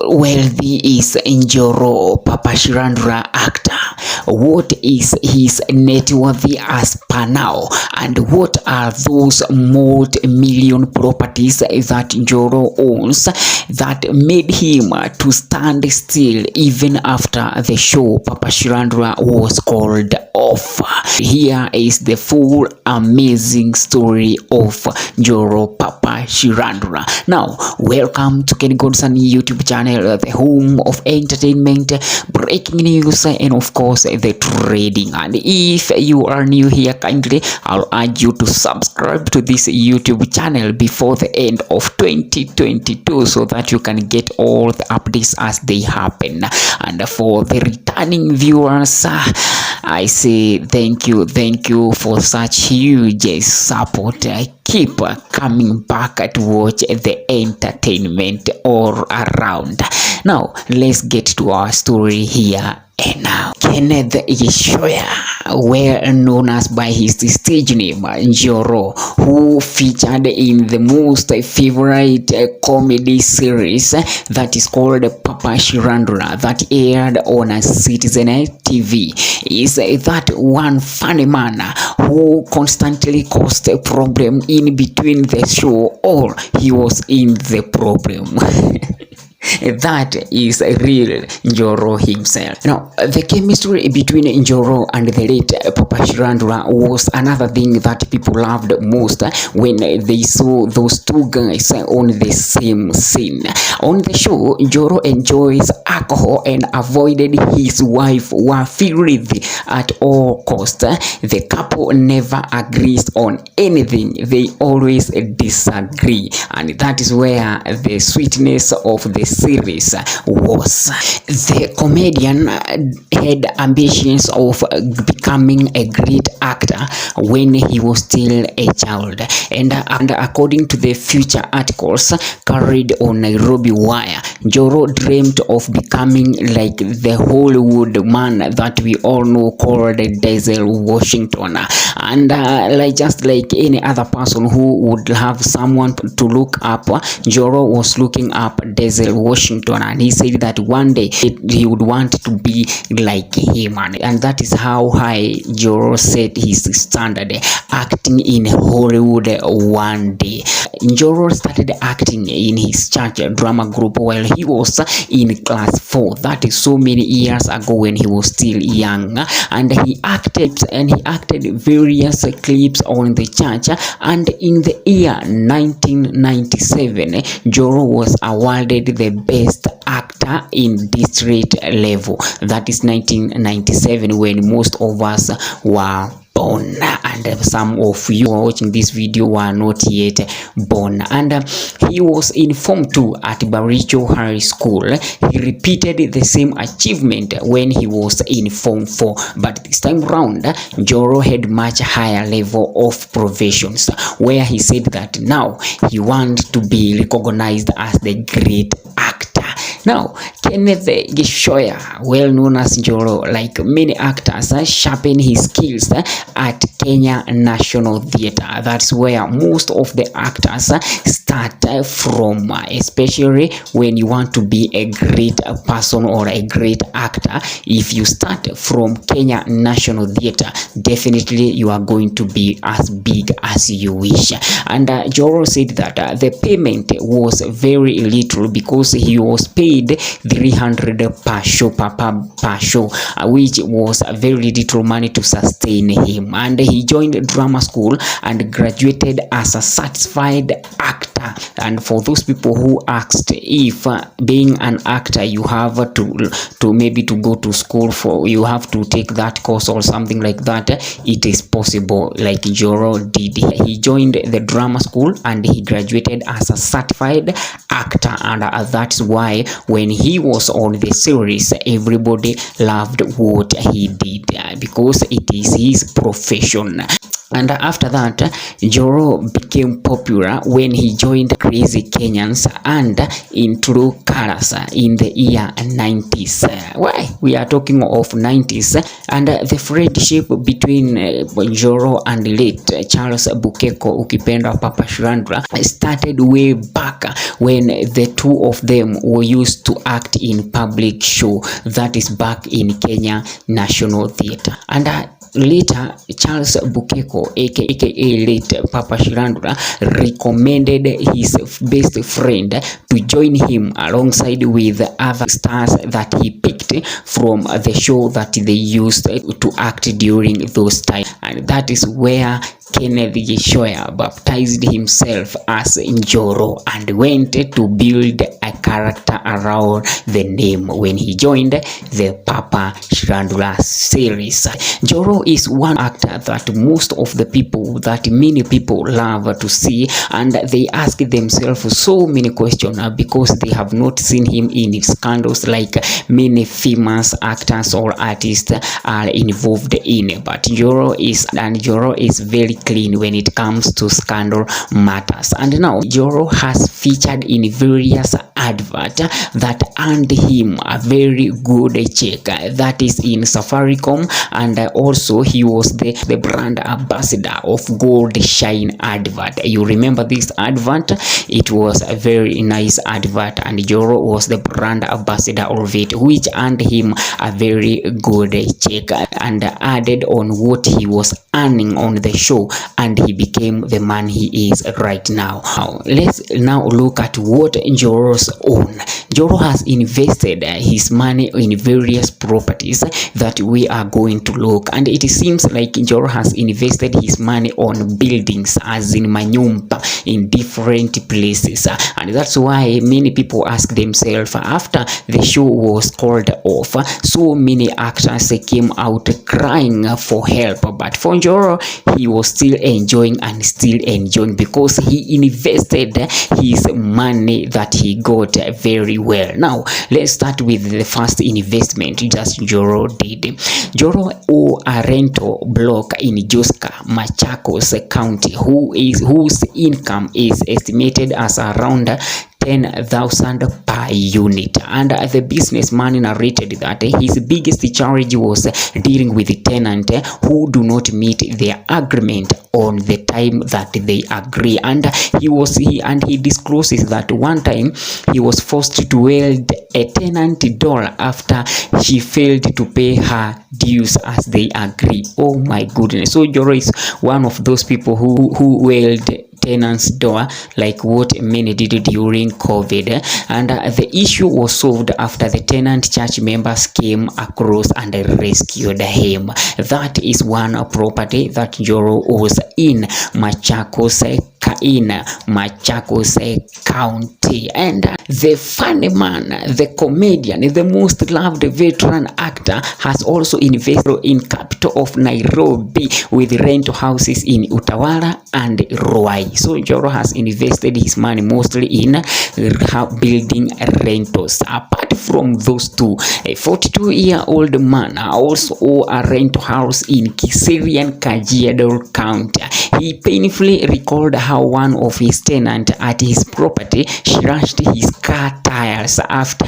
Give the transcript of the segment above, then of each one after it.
wealthy is Njoro, Papa Shirandula actor? What is his net worth as per now? And what are those multi-million properties that Njoro owns that made him to stand still even after the show Papa Shirandula was called off? Here is the full amazing story of Njoro, Papa Shirandula. Now, welcome to Ken Godson YouTube channel, the home of entertainment, breaking news, and of course the trading. And if you are new here, kindly I'll urge you to subscribe to this YouTube channel before the end of 2022 so that you can get all the updates as they happen. And for the returning viewers, I say thank you for such huge support. Keep coming back to watch the entertainment all around. Now let's get to our story here and now. Kenneth Yeshoya, well known as by his stage name Njoro, who featured in the most favorite comedy series that is called Papa Shirandula that aired on Citizen TV, is that one funny man who constantly caused a problem in between the show or he was in the problem. That is a real Njoro himself. Now, the chemistry between Njoro and the late Papa Shirandula was another thing that people loved most when they saw those two guys on the same scene. On the show, Njoro enjoys alcohol and avoided his wife Wafirith at all costs. The couple never agrees on anything. They always disagree, and that is where the sweetness of the series was. The comedian had ambitions of becoming a great actor when he was still a child, and according to the future articles carried on Nairobi Wire, Njoro dreamed of becoming like the Hollywood man that we all know called Denzel Washington, and just like any other person who would have someone to look up, Njoro was looking up Denzel Washington, and he said that one day he would want to be like him, and that is how high Njoro set his standard, acting in Hollywood one day. Njoro started acting in his church drama group while he was in class 4. That is so many years ago when he was still young, and he acted various clips on the church, and in the year 1997 Njoro was awarded the best actor in district level. That is 1997, when most of us were born, and some of you watching this video were not yet born. And he was in Form 2 at Baricho High School. He repeated the same achievement when he was in Form 4, but this time round Njoro had much higher level of professions, where he said that now he wants to be recognized as the great actor. Now, Kenneth Yeshoya, well known as Njoro, like many actors, sharpened his skills at Kenya National Theatre. That's where most of the actors start from, especially when you want to be a great person or a great actor. If you start from Kenya National Theatre, definitely you are going to be as big as you wish. And Njoro said that the payment was very little because he was paid 300 per show, per show, which was very little money to sustain him. And he joined drama school and graduated as a certified actor. And for those people who asked if being an actor you have to maybe to go to school for, you have to take that course or something like that, it is possible, like Njoro did. He joined the drama school and he graduated as a certified actor, and that's why when he was on the series everybody loved what he did, because it is his profession. And after that, Njoro became popular when he joined Crazy Kenyans and in True Colors in the year 90s. Why? We are talking of 90s. And the friendship between Njoro and late Charles Bukeko ukipenda Papa Shirandula started way back when the two of them were used to act in public show that is back in Kenya National Theatre. And later, Charles Bukeko, aka late Papa Shirandula, recommended his best friend to join him alongside with other stars that he picked from the show that they used to act during those times. And that is where Kenneth Gishoya baptized himself as Njoro and went to build a character around the name when he joined the Papa Shirandula series. Njoro is one actor that many people love to see, and they ask themselves so many questions because they have not seen him in scandals like many famous actors or artists are involved in. But Njoro is very clean when it comes to scandal matters. And now Njoro has featured in various adverts that earned him a very good check, that is in Safaricom, and also he was the brand ambassador of Gold Shine advert. You remember this advert? It was a very nice advert, and Njoro was the brand ambassador of it, which earned him a very good check and added on what he was earning on the show, and he became the man he is right now. Let's now look at what Njoro's own. Njoro has invested his money in various properties that we are going to look, and it seems like Njoro has invested his money on buildings, as in manyumba, in different places, and that's why many people ask themselves, after the show was called off, so many actors came out crying for help, but for Njoro, he was still enjoying because he invested his money that he got very well. Now let's start with the first investment just Njoro did. Njoro owned a rental block in Joska, Machakos County, whose income is estimated as around 10,000 per unit, and the businessman narrated that his biggest challenge was dealing with the tenant who do not meet their agreement on the time that they agree, and he discloses that one time he was forced to weld a tenant door after she failed to pay her dues as they agree. Oh my goodness. So Njoro is one of those people who weld tenant's door like what many did during COVID, and the issue was solved after the tenant church members came across and rescued him. That is one property that Njoro was in Machakos County. And the funny man, the comedian, the most loved veteran actor has also invested in capital of Nairobi with rental houses in Utawala and Ruai. So Njoro has invested his money mostly in building rentals. Apart from those two, a 42-year-old man also owns a rental house in Kiserian, Kajiado County. He painfully recalled how one of his tenants at his property slashed his car tires after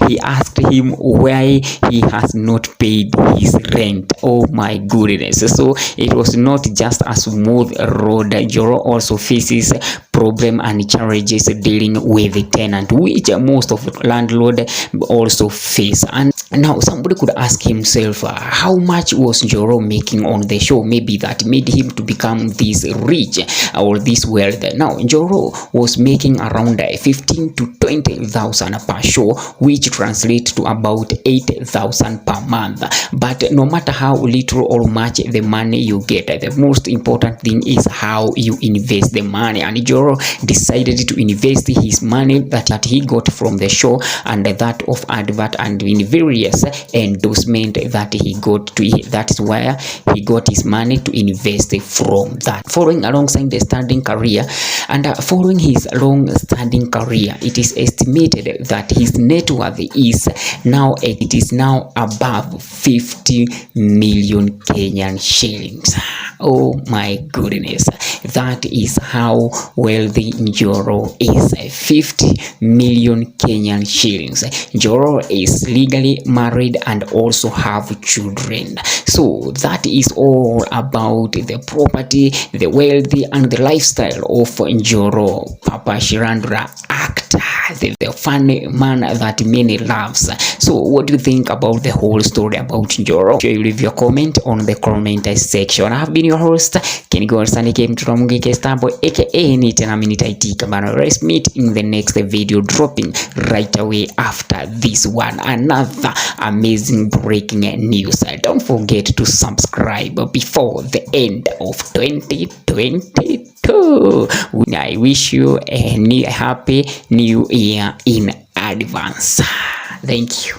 he asked him why he has not paid his rent. Oh my goodness. So it was not just a smooth road. Njoro also faces problem and challenges dealing with the tenant, which most of the landlord also face. And now somebody could ask himself, how much was Njoro making on the show? Maybe that made him to become this rich or this wealth. Now Njoro was making around 15 to 20,000 per show, which translates to about 8,000 per month. But no matter how little or much the money you get, the most important thing is how you invest the money, and Njoro decided to invest his money that he got from the show and that of advert and in various endorsement that he got to. That is where he got his money to invest from that. Following alongside the standing career following his long-standing career, it is estimated that his net worth is now above 50 million Kenyan shillings. Oh my goodness, that is how wealthy Njoro is. 50 million Kenyan shillings. Njoro is legally married and also have children. So that is all about the property, the wealthy and the lifestyle of Njoro, Papa Shirandula actor, the funny man that many loves. So what do you think about the whole story about Njoro? Sure, you leave your comment on the comment section. I have been your host, Kenny Gorsani came to Ramungike Starboy, aka Nitena Minitaitika. But let's meet in the next video dropping right away after this one. Another amazing breaking news. Don't forget to subscribe before the end of 2022. I wish you a happy new year in advance. Thank you.